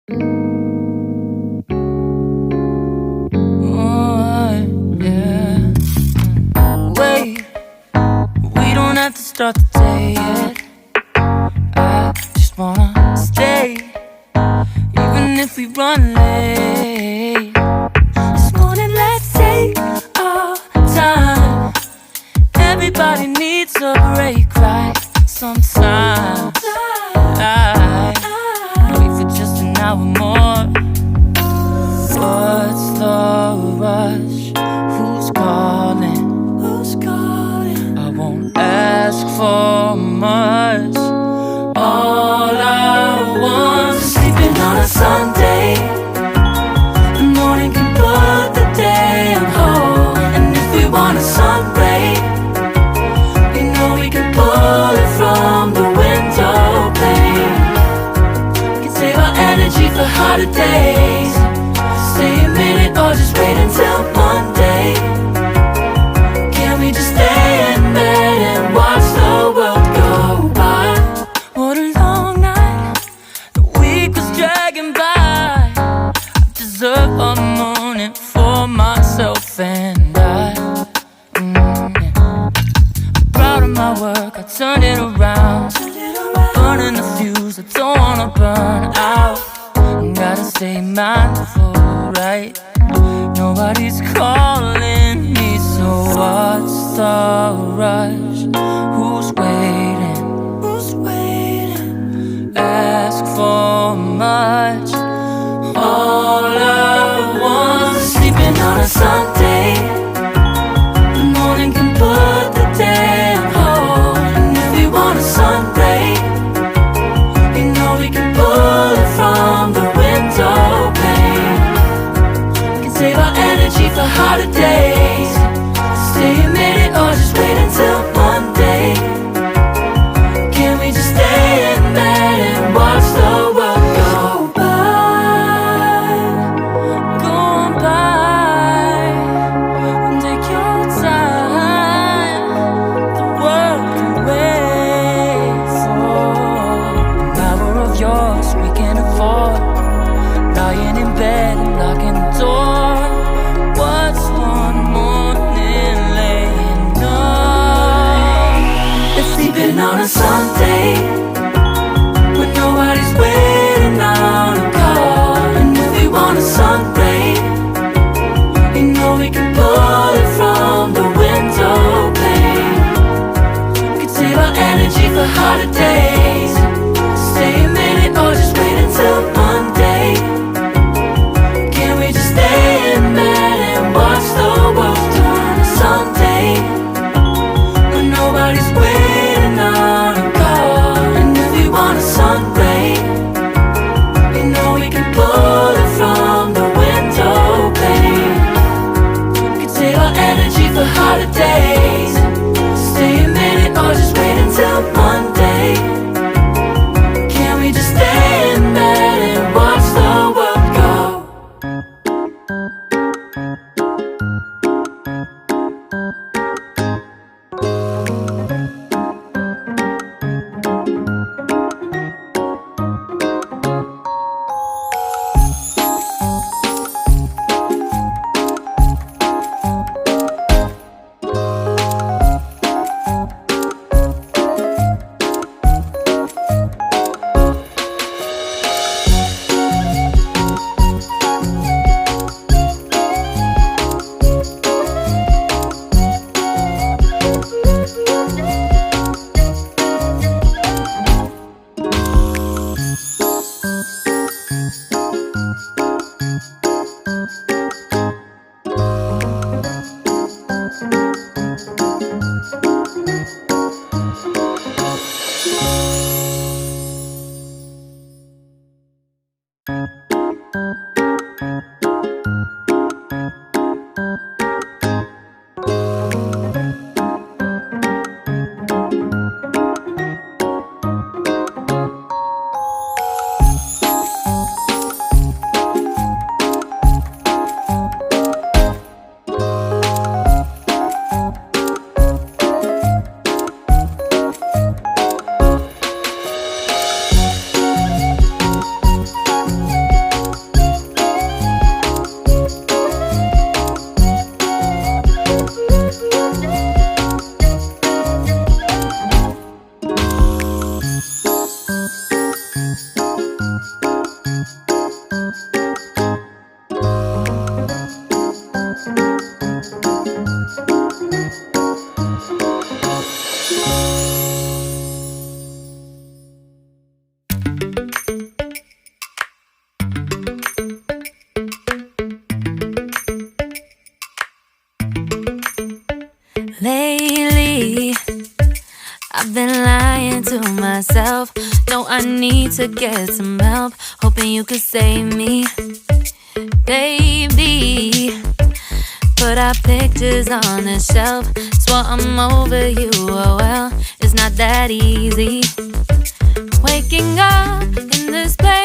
Oh, yeah. Wait, we don't have to start the day yet. I just wanna stay, even if we run late. This morning, let's take our time. Everybody needs a break, right? Sometimes I wait for just an hour more. What's the rush? Who's calling? Who's calling? I won't ask for much. All I want is sleeping on a Sunday. The morning can put the day on hold. And if we want a sun ray, we know we can pull it from the window pane. We can save our energy for harder days. Stay a minute or just wait until Monday. Can we just stay in bed and watch the world go by? What a long night, the week was dragging by. I deserve a morning for myself and I. Yeah. Proud of my work, I turned it around. Burning the fuse, I don't wanna burn out. Gotta stay mindful, right? Nobody's calling me, so what's the rush? Who's waiting? Who's waiting? Ask for much. All I want is sleeping on a Sunday. The morning can put the day on hold. And if we want a sun ray, you know we can pull it from the window pane. We can save our energy for harder days. Stay a minute or just wait until Monday. Can we just stay in bed and watch the world go by? Go on by and take your time. The world can wait for an hour of yours we can afford. Lying in bed and locking the door. What's one morning laying up? It's sleeping on a Sunday when nobody's waiting on a call. And if we want a sun ray, you know we can pull it from the window pane. We can save our energy for harder days. Stay a minute or just wait until Monday. Can we just stay in bed and watch the world turn to Sunday when nobody's waiting on a call? Lately, I've been lying to myself. No, I need to get some help. Hoping you could save me, baby. Put our pictures on the shelf. Swore I'm over you, oh well, it's not that easy. Waking up in this place